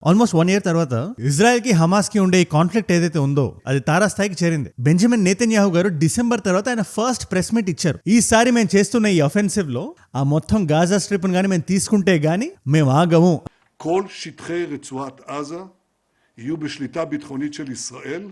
Almost 1 year తర్వాత Israel కి Hamas కి ఉండే ఈ కాన్ఫ్లిక్ట్ ఏదైతే ఉందో అది తారాస్థాయికి చేరింది. బెంజమిన్ నెతన్యాహు గారు డిసెంబర్ తర్వాత ఆయన ఫస్ట్ ప్రెస్ మీట్ ఇచ్చారు. ఈసారి మేము చేస్తున్న ఈ అఫెన్సివ్ లో ఆ మొత్తం గాజా స్ట్రిప్ గానీ మేము తీసుకుంటే గానీ మేము ఆగము. כל שטחי רצועת עזה יהיו בשליטה ביטחונית של ישראל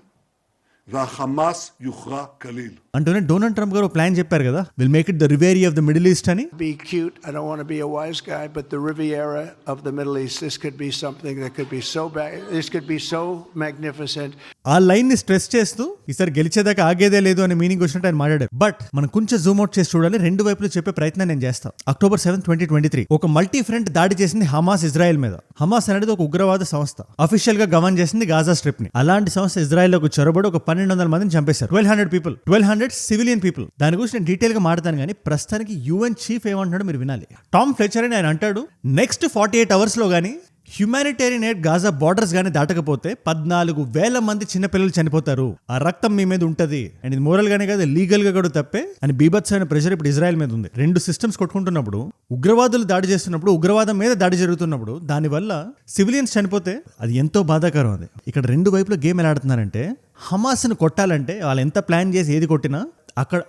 והחמאס יוכרע כליל. అంటూనే డొనాల్డ్ ట్రంప్ గారు ప్లాన్ చెప్పారు కదా, will make it the riviera of the middle east అని. Be cute, I don't want to be a wise guy, but the Riviera of the Middle East, this could be something that could be so bad, this could be so magnificent. ఆ line ని stress చేస్తూ ఈసారి గెలిచేదాకా ఆగేదే లేదు అనే meaning వచ్చినట్టు ఆయన మాట్లాడారు. But మనం కొంచెం జూమ్ అవుట్ చేసి చూడాలి, రెండు వైపులు చెప్పే ప్రయత్నం నేను చేస్తాను. October 7, 2023 ఒక మల్టీ ఫ్రంట్ దాడి చేసింది హమాస్ ఇజ్రాయెల్ మీద. హమాస్ అనేది ఒక ఉగ్రవాద సంస్థ, అఫీషియల్ గా గవర్న్ చేసింది గాజా స్ట్రిప్ ని. అలాంటి సంస్థ ఇజ్రాయెల్ లోకి చొరబడి ఒక 1200 మందిని చంపేశారు. 1200 సివిలియన్ పీపుల్. దాని గురించి నేను డీటెయిల్ గా మాట్లాడతాను, కానీ ప్రస్తుతానికి UN చీఫ్ ఏమంటున్నాడు మీరు వినాలి. టామ్ ఫ్లెచర్ అని ఆయన అంటాడు, నెక్స్ట్ 48 hours లో గానీ హ్యూమానిటేరియన్ ఎయిడ్ గాజా బార్డర్స్ గానీ దాటకపోతే 14,000 మంది చిన్నపిల్లలు చనిపోతారు. ఆ రక్తం మీ మీద ఉంటది. అండ్ ఇది మోరల్ గానే కాదు, లీగల్ గా కూడా తప్పే అని బీభత్సమైన ప్రెషర్ ఇప్పుడు ఇజ్రాయెల్ మీద ఉంది. రెండు సిస్టమ్స్ కొట్టుకుంటున్నప్పుడు, ఉగ్రవాదులు దాడి చేస్తున్నప్పుడు, ఉగ్రవాదం మీద దాడి జరుగుతున్నప్పుడు దానివల్ల సివిలియన్స్ చనిపోతే అది ఎంతో బాధాకరం. అది ఇక్కడ రెండు వైపులో గేమ్ ఎలా ఆడుతున్నారంటే, హమాస్ను కొట్టాలంటే వాళ్ళు ఎంత ప్లాన్ చేసి ఏది కొట్టినా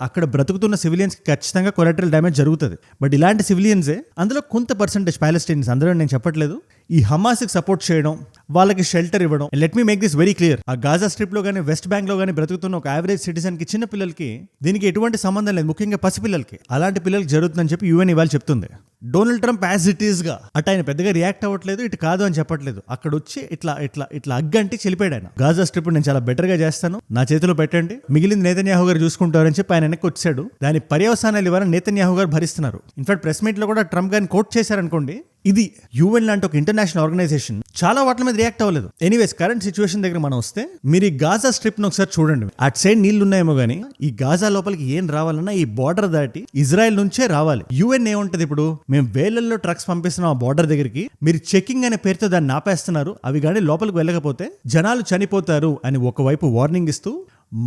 అక్కడ బ్రతుకుతున్న సివిలియన్స్ కి ఖచ్చితంగా కొలాటరల్ డ్యామేజ్ జరుగుతుంది. బట్ ఇలాంటి సివిలియన్సే, అందులో కొంత పర్సెంటేజ్ ప్యాలెస్టైన్స్, అందరూ నేను చెప్పట్లేదు, ఈ హమాస్కి సపోర్ట్ చేయడం, వాళ్ళకి షెల్టర్ ఇవ్వడం. Let me make this very clear, ఆ గాజా స్ట్రిప్ లో కానీ వెస్ట్ బ్యాంక్ లో కానీ బ్రతుకుతున్న ఒక యావరేజ్ సిటిజన్ కి, చిన్న పిల్లలకి దీనికి ఎటువంటి సంబంధం లేదు, ముఖ్యంగా పసిపిల్లలకి. అలాంటి పిల్లలకి జరుగుతుందని చెప్పి UN ఇవాళ చెప్తుంది. Donald Trump as it is గా అటు ఆయన పెద్దగా రియాక్ట్ అవ్వట్లేదు, ఇటు కాదు అని చెప్పట్లేదు. అక్కడ వచ్చి ఇట్లా అగ్గంటి చెలిపాడు ఆయన. గాజా స్ట్రిప్ నేను చాలా బెటర్ గా చేస్తాను, నా చేతిలో పెట్టండి, మిగిలింది నేతన్యాహు గారు చూసుకుంటారని చెప్పి ఆయన వెనక్కి వచ్చాడు. దాని పర్యవసానాలు ఇవ్వాలని నేతన్యాహు గారు భరిస్తున్నారు. ఇన్ఫాక్ట్ ప్రెస్ మీట్ లో కూడా ట్రంప్ గారిని కోట్ చేశారనుకోండి. ఇది UN లాంటి ఒక ఇంటర్నేషనల్ ఆర్గనైజేషన్ చాలా వాటి మీద రియాక్ట్ అవ్వలేదు. ఎనీవేస్, కరెంట్ సిచ్యువేషన్ దగ్గర మనం వస్తే, మీరు ఈ గాజా స్ట్రిప్ ను ఒకసారి చూడండి. అటు సైడ్ నీళ్లు ఉన్నాయేమో గానీ ఈ గాజా లోపలికి ఏం రావాలన్నా ఈ బార్డర్ దాటి ఇజ్రాయెల్ నుంచే రావాలి. UN ఏముంటది, ఇప్పుడు మేము వేలల్లో ట్రక్స్ పంపిస్తున్నాం ఆ బార్డర్ దగ్గరికి, మీరు చెకింగ్ అనే పేరుతో దాన్ని ఆపేస్తున్నారు, అవి కానీ లోపలికి వెళ్ళకపోతే జనాలు చనిపోతారు అని ఒకవైపు వార్నింగ్ ఇస్తూ,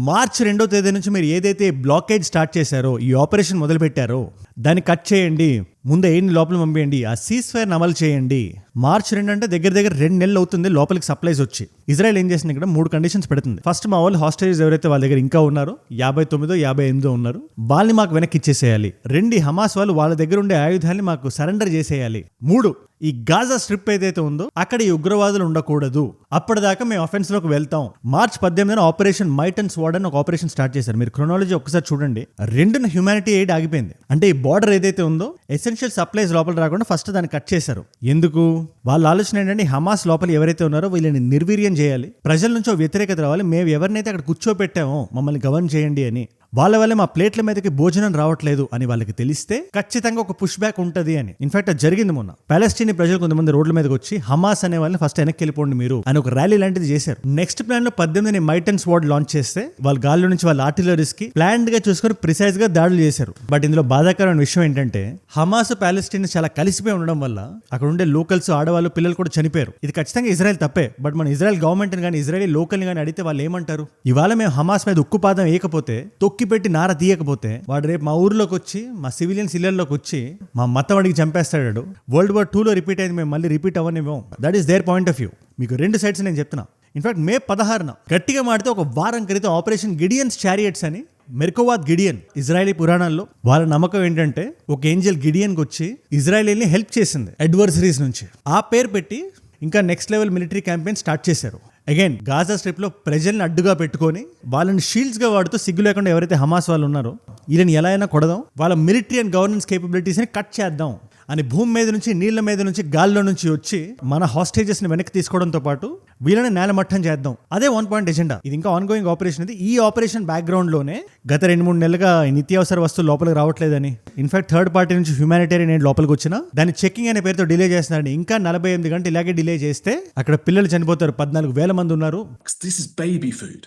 మార్చ్ 2వ తేదీ నుంచి మీరు ఏదైతే బ్లాకేజ్ స్టార్ట్ చేశారో, ఈ ఆపరేషన్ మొదలు పెట్టారో దాన్ని కట్ చేయండి, ముందే ఏంటి లోపల పంపేయండి, ఆ సీజ్ ఫైర్ అమలు చేయండి. మార్చ్ 2 అంటే దగ్గర 2 నెలలు అవుతుంది లోపలికి సప్లైస్ వచ్చి. ఇజ్రాయెల్ ఏం చేసింది, ఇక్కడ 3 కండిషన్స్ పెడుతుంది. ఫస్ట్, మా వాళ్ళు హాస్టేజెస్ ఎవరైతే వాళ్ళ దగ్గర ఇంకా ఉన్నారో 59, 58 ఉన్నారు, వాళ్ళని మాకు వెనక్కి ఇచ్చేసేయాలి. 2, హమాస్ వాళ్ళు వాళ్ళ దగ్గర ఉండే ఆయుధాన్ని మాకు సరెండర్ చేసేయాలి. 3, ఈ గాజా స్ట్రిప్ ఏదైతే ఉందో అక్కడ ఈ ఉగ్రవాదులు ఉండకూడదు, అప్పటిదాకా మేము అఫెన్స్ లోకి వెళ్తాం. March 18 operation might and sword అని ఒక ఆపరేషన్ స్టార్ట్ చేశారు. మీరు క్రోనాలజీ ఒక్కసారి చూడండి. 2 హ్యూమానిటీ ఎయిడ్ ఆగిపోయింది. అంటే ఈ బార్డర్ ఏదైతే ఉందో ఎసెన్షియల్ సప్లైస్ లోపల రాకుండా ఫస్ట్ దాన్ని కట్ చేశారు. ఎందుకు? వాళ్ళ ఆలోచన ఏంటంటే, హమాస్ లోపల ఎవరైతే ఉన్నారో వీళ్ళని నిర్వీర్యం చేయాలి, ప్రజల నుంచి వ్యతిరేకత రావాలి, మేము ఎవరినైతే అక్కడ కూర్చోపెట్టామో మమ్మల్ని గవర్న్ చేయండి అని. వాళ్ళ వల్ల మా ప్లేట్ల మీదకి భోజనం రావట్లేదు అని వాళ్ళకి తెలిస్తే ఖచ్చితంగా ఒక పుష్ బ్యాక్ ఉంటది అని. ఇన్ఫాక్ట్ అది జరిగింది మొన్న. పాలెస్టీనీ ప్రజలు కొంతమంది రోడ్ల మీదకి వచ్చి హమాస్ అనే వాళ్ళని ఫస్ట్ వెనక్కి వెళ్ళిపోండి మీరు అని ఒక ర్యాలీ లాంటిది చేశారు. నెక్స్ట్ ప్లాన్ లో 18 మైట్ అండ్ స్వార్డ్ లాంచ్ చేస్తే వాళ్ళ గాల్లో నుంచి వాళ్ళ ఆర్టిలరీస్ కి ప్లాన్ గా చూసుకొని ప్రిసైజ్ గా దాడులు చేశారు. బట్ ఇందులో బాధాకరమైన విషయం ఏంటంటే, హమాస్ పాలెస్టీన్ చాలా కలిసిపోయి ఉండడం వల్ల అక్కడ ఉండే లోకల్స్, ఆడవాళ్ళు, పిల్లలు కూడా చనిపోయారు. ఇది ఖచ్చితంగా ఇజ్రాయెల్ తప్పే. బట్ మన ఇజ్రాయెల్ గవర్నమెంట్ కానీ ఇజ్రాయలీ లోకల్ కానీ అడిగితే వాళ్ళు ఏమంటారు, ఇవాళ మేము హమాస్ మీద ఉక్కుపాదం వేయకపోతే, తొక్కి పెట్టి నార తీయకపోతే వాడు రేపు మా ఊర్లోకి వచ్చి, మా సివిలియన్స్ ఇళ్లలోకి వచ్చి మా మతం అడిగి చంపేస్తాడు. World War II రిపీట్ అయింది, మేము మళ్ళీ రిపీట్ అవ్వనేమో. That is their point of view. మీకు 2 సైడ్స్ నేను చెప్తున్నా. ఇన్ఫాక్ట్ మే 16 గట్టిగా మాడితే ఒక వారం క్రితం ఆపరేషన్ గిడియన్స్ చారియట్స్ అని, మెర్కోవాద్ గిడియన్ ఇజ్రాయలీ పురాణాల్లో వాళ్ళ నమ్మకం ఏంటంటే, ఒక ఏంజల్ గిడియన్కి వచ్చి ఇజ్రాయలీని హెల్ప్ చేసింది అడ్వర్సరీస్ నుంచి. ఆ పేరు పెట్టి ఇంకా next level military campaign start చేశారు. అగైన్ గాజా స్ట్రిప్ లో ప్రజల్ని అడ్డుగా పెట్టుకొని వాళ్ళని షీల్డ్స్ గా వాడుతూ, సిగ్గు లేకుండా ఎవరైతే హమాస్ వాళ్ళు ఉన్నారో వీళ్ళని ఎలా అయినా కొడదాం, వాళ్ళ మిలిటరీ అండ్ గవర్నెన్స్ కేపబిలిటీస్ ని కట్ చేద్దాం అని భూమి మీద నుంచి, నీళ్ల మీద నుంచి, గాల్లో నుంచి వచ్చి మన హాస్టేజెస్ ని వెనక్కి తీసుకోవడంతో పాటు వీళ్ళని నేలమట్టం చేద్దాం. అదే 1 పాయింట్ ఎజెండా. ఇది ఇంకా ఆన్ గోయింగ్ ఆపరేషన్. ఇది ఈ ఆపరేషన్ బ్యాక్గ్రౌండ్ లోనే గత 2-3 నెలలుగా నిత్యావసర వస్తువులు లోపలికి రావట్లేదని, ఇన్ఫాక్ట్ థర్డ్ పార్టీ నుంచి హ్యూమానిటేరియన్ ఎయిడ్ లోపలికి వచ్చినా దాన్ని చెకింగ్ అనే పేరుతో డిలే చేస్తున్నారని. ఇంకా 48 గంటలు ఇలాగే డిలే చేస్తే అక్కడ పిల్లలు చనిపోతారు. 14,000 మంది ఉన్నారు. This is baby food.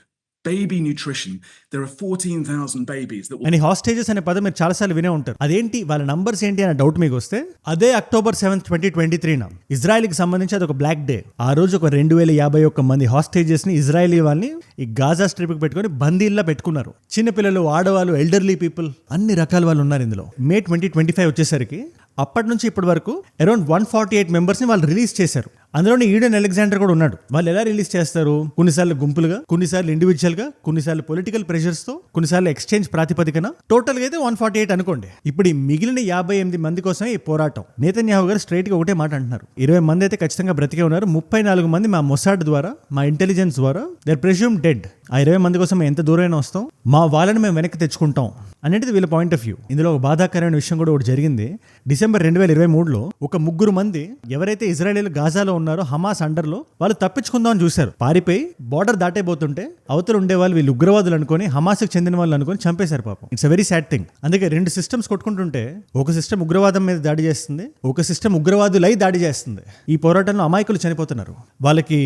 Baby nutrition. There are 14,000 babies that will... అని హాస్టేజెస్ అనే పదం మీరు చాలాసార్లు వినే ఉంటారు. అదేంటి, వాళ్ళ నంబర్స్ ఏంటి అనే డౌట్ మీకు వస్తే, అదే October 7, 2023 ఇజ్రాయెల్కి సంబంధించి అది ఒక బ్లాక్ డే. ఆ రోజు ఒక 2051 మంది హాస్టేజెస్ ని ఇజ్రాయలీ వాళ్ళని ఈ గాజా స్ట్రిప్ కి పెట్టుకొని బందీల్లా పెట్టుకున్నారు. చిన్నపిల్లలు, ఆడవాళ్ళు, ఎల్డర్లీ పీపుల్, అన్ని రకాల వాళ్ళు ఉన్నారు ఇందులో. May 2025 వచ్చేసరికి అప్పటి నుంచి ఇప్పటి వరకు అరౌండ్ 148 మెంబర్స్ ని వాళ్ళు రిలీజ్ చేశారు. అందులోని ఈడెన్ అలెగ్జాండర్ కూడా ఉన్నాడు. వాళ్ళు ఎలా రిలీజ్ చేస్తారు? కొన్నిసార్లు గుంపులుగా, కొన్నిసార్లు ఇండివిజువల్ గా, కొన్నిసార్లు పొలిటికల్ ప్రెషర్స్ తో, కొన్నిసార్లు ఎక్స్చేంజ్ ప్రాతిపదికన. టోటల్ గా అయితే 148 అనుకోండి. ఇప్పుడు ఈ మిగిలిన 58 మంది కోసమే ఈ పోరాటం. నేతన్యాహు గారు స్ట్రైట్ గా ఒకటే మాట అంటున్నారు, 20 మంది అయితే ఖచ్చితంగా బ్రతికే ఉన్నారు, 34 మంది మా మొసాడ్ ద్వారా, మా ఇంటెలిజెన్స్ ద్వారా దే ప్రెజ్యూమ్ డెడ్. ఆ 20 మంది కోసం ఎంత దూరమైనా వస్తాం, మా వాళ్ళని మేము వెనక్కి తెచ్చుకుంటాం అనేది వీళ్ళ పాయింట్ ఆఫ్ వ్యూ. ఇందులో ఒక బాధాకరమైన విషయం కూడా ఒకటి జరిగింది. డిసెంబర్ 2023లో ఒక 3 మంది ఎవరైతే ఇజ్రాయేల్ గాజాలో ఉన్నారో హమాస్ అండర్లో, వాళ్ళు తప్పించుకుందామని చూశారు. పారిపోయి బార్డర్ దాటైపోతుంటే అవతల ఉండే వాళ్ళు వీళ్ళు ఉగ్రవాదులు అనుకొని, హమాస్కి చెందిన వాళ్ళు అనుకొని చంపేశారు పాపం. It's a very sad thing. అందుకే 2 సిస్టమ్స్ కొట్టుకుంటుంటే ఒక సిస్టమ్ ఉగ్రవాదం మీద దాడి చేస్తుంది, ఒక సిస్టమ్ ఉగ్రవాదులై దాడి చేస్తుంది. ఈ పోరాటంలో అమాయకులు చనిపోతున్నారు. వాళ్ళకి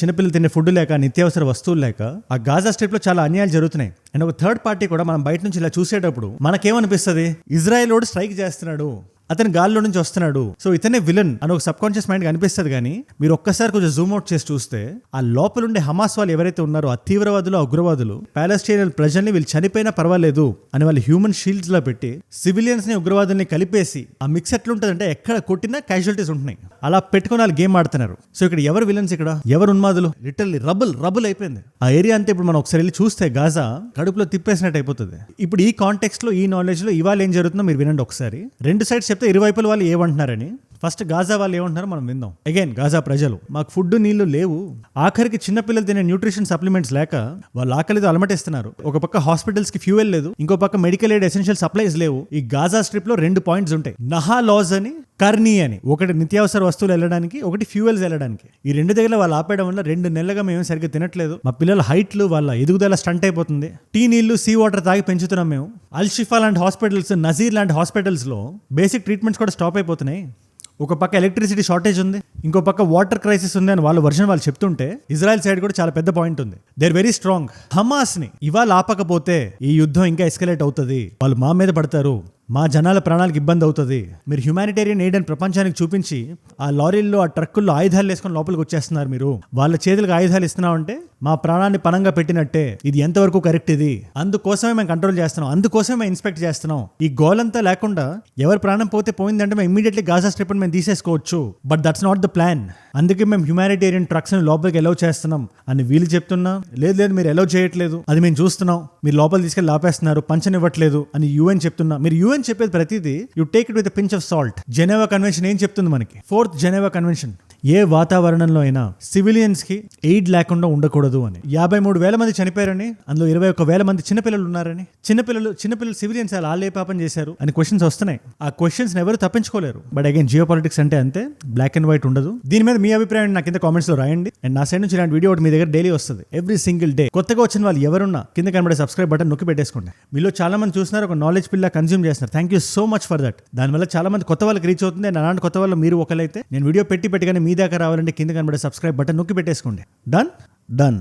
చిన్నపిల్లలు తినే ఫుడ్ లేక, నిత్యావసర వస్తువులు లేక ఆ గాజా స్ట్రిప్ లో చాలా అన్యాయాలు జరుగుతున్నాయి. అండ్ ఒక థర్డ్ పార్టీ కూడా మనం బయట నుంచి ఇలా చూసేటప్పుడు మనకేమనిపిస్తుంది, ఇజ్రాయెల్ వాడు స్ట్రైక్ చేస్తున్నాడు, అతను గాల్లో నుంచి వస్తున్నాడు, సో ఇతనే విలన్ అని ఒక సబ్ కాన్షియస్ మైండ్ అనిపిస్తుంది. కానీ మీరు ఒక్కసారి కొంచెం జూమ్ అవుట్ చేసి చూస్తే ఆ లోపల ఉండే హమాస్ వాళ్ళు ఎవరైతే ఉన్నారో, ఆ తీవ్రవాదులు, ఆ ఉగ్రవాదులు పాలస్తీనియన్ ప్రజల్ని వీళ్ళు చనిపోయినా పర్వాలేదు అని వాళ్ళు హ్యూమన్ షీల్డ్స్ లో పెట్టి సివిలియన్స్ ని ఉగ్రవాదుల్ని కలిపేసి ఆ మిక్స్ ఎట్లుంటుందంటే ఎక్కడ కొట్టినా క్యాజువాలిటీస్ ఉంటున్నాయి. అలా పెట్టుకుని వాళ్ళు గేమ్ ఆడుతున్నారు. సో ఇక్కడ ఎవరు విలన్స్, ఇక్కడ ఎవరు ఉన్మాదులు? లిటరల్లీ రబుల్ అయిపోయింది ఆ ఏరియా అంతా. ఇప్పుడు మనం ఒకసారి వెళ్ళి చూస్తే గాజా కడుపులో తిప్పేసినట్టు అయిపోతుంది. ఇప్పుడు ఈ కాంటెక్స్ట్ లో, ఈ నాలెడ్జ్ లో ఇవాళ ఏం జరుగుతుందో మీరు వినండి ఒకసారి. 2 సైడ్స్ చెప్తే ఇరువైపుల వాళ్ళు ఏమంటున్నారని. ఫస్ట్ గాజా వాళ్ళు ఏమంటున్నారో మనం విందాం. అగైన్ గాజా ప్రజలు, మాకు ఫుడ్ నీళ్లు లేవు, ఆఖరికి చిన్నపిల్లలు తినే న్యూట్రిషన్ సప్లిమెంట్స్ లేక వాళ్ళు ఆకలితో అలమటిస్తున్నారు. ఒక పక్క హాస్పిటల్స్ కి ఫ్యూయల్ లేదు, ఇంకో పక్క మెడికల్ ఎయిడ్ ఎసెన్షియల్ సప్లైస్ లేవు. ఈ గాజా స్ట్రిప్ లో 2 పాయింట్స్ ఉంటాయి, నహా లాజ్ అని, కర్నీ అని. ఒకటి నిత్యావసర వస్తువులు వెళ్ళడానికి, ఒకటి ఫ్యూయల్స్ వెళ్ళడానికి. ఈ 2 దగ్గర వాళ్ళు ఆపేయడం వల్ల 2 నెలలుగా మేము సరిగ్గా తినట్లేదు, మా పిల్లల హైట్లు, వాళ్ళ ఎదుగుదల స్టంట్ అయిపోతుంది, టీ నీళ్లు, సీ వాటర్ తాగి పెంచుతున్నాం మేము. అల్ షిఫా లాంటి హాస్పిటల్స్, నజీర్ లాంటి హాస్పిటల్స్ లో బేసిక్ ట్రీట్మెంట్స్ కూడా స్టాప్ అయిపోతున్నాయి. ఒక పక్క ఎలక్ట్రిసిటీ షార్టేజ్ ఉంది, ఇంకో పక్క వాటర్ క్రైసిస్ ఉంది అని వాళ్ళ వర్షన్ వాళ్ళు చెప్తుంటే, ఇజ్రాయెల్ సైడ్ కూడా చాలా పెద్ద పాయింట్ ఉంది. They are very strong. Hamas ని ఇవాళ ఆపకపోతే ఈ యుద్ధం ఇంకా ఎస్కలేట్ అవుతుంది, వాళ్ళు మా మీద పడతారు, మా జనాల ప్రాణాలకు ఇబ్బంది అవుతుంది. మీరు హ్యుమానిటేరియన్ ఎయిడ్ అని ప్రపంచానికి చూపించి ఆ లారీల్లో, ఆ ట్రక్కుల్లో ఆయుధాలు వేసుకొని లోపలికి వచ్చేస్తున్నారు. మీరు వాళ్ళ చేతులకు ఆయుధాలు ఇస్తున్నామంటే మా ప్రాణాన్ని పణంగా పెట్టినట్టే. ఇది ఎంతవరకు కరెక్ట్? ఇది అందుకోసమే మేము కంట్రోల్ చేస్తున్నాం, అందుకోసమే మేము ఇన్స్పెక్ట్ చేస్తున్నాం. ఈ గోల్ అంతా లేకుండా ఎవరి ప్రాణం పోతే పోయిందంటే మేము ఇమీడియట్లీ గాజా స్ట్రిప్ మేము తీసేసుకోవచ్చు. But that's not the plan. అందుకే మేము హ్యుమానిటేరియన్ ట్రక్స్ లోపలికి అలౌ చేస్తున్నాం అని వీళ్ళు చెప్తున్నా, లేదు మీరు అలౌ చేయట్లేదు, అది మేము చూస్తున్నాం, మీరు లోపల తీసుకెళ్ళి ఆపేస్తున్నారు, పంచనివ్వట్లేదు అని యుఎన్ చెప్తున్నా. మీరు యుఎన్ చెప్పేది ప్రతిదీ you take it with pinch of salt. Geneva convention ఏం చెప్తుంది మనకి? 4th జెనీవా కన్వెన్షన్, ఏ వాతావరణంలో అయినా సివిలియన్స్ కి ఎయిడ్ లేకుండా ఉండకూడదు అని. 53,000 మంది చనిపోయారని, అందులో 21,000 మంది చిన్నపిల్లలు ఉన్నారని. చిన్నపిల్లలు సివిలియన్స్ వాళ్ళు ఏ పాపం చేశారు అని క్వశ్చన్స్ వస్తున్నాయి. ఆ క్వశ్చన్స్ ఎవరు తప్పించుకోలేరు. బట్ అగైన్ జియో పాలిటిక్స్ అంటే అంతే, బ్లాక్ అండ్ వైట్ ఉండదు. దీని మీద మీ అభిప్రాయం నాకు కింద కామెంట్స్ లో రాయండి. అండ్ నా సైడ్ నుంచి ఇలాంటి వీడియో ఒకటి మీ దగ్గర డైలీ వస్తుంది, ఎవ్రీ సింగిల్ డే. కొత్తగా వచ్చిన వాళ్ళు ఎవరున్నా కింద కనబడే సబ్స్క్రైబ్ బటన్ నొక్కి పెట్టేసుకోండి. మీలో చాలా మంది చూస్తున్నారు, ఒక నాలెడ్జ్ పిల్ల కన్జ్యూమ్ చేస్తున్నారు. Thank you so much for that. దానివల్ల చాలా మంది కొత్త వాళ్ళకి రీచ్ అవుతుంది. అండ్ అలాంటి కొత్త వాళ్ళు మీరు ఒకరైతే, నేను వీడియో పెట్టిగానే మీ దాకా రావాలంటే కింద కనబడే సబ్స్క్రైబ్ బటన్ నొక్కి పెట్టేసుకోండి. డన్.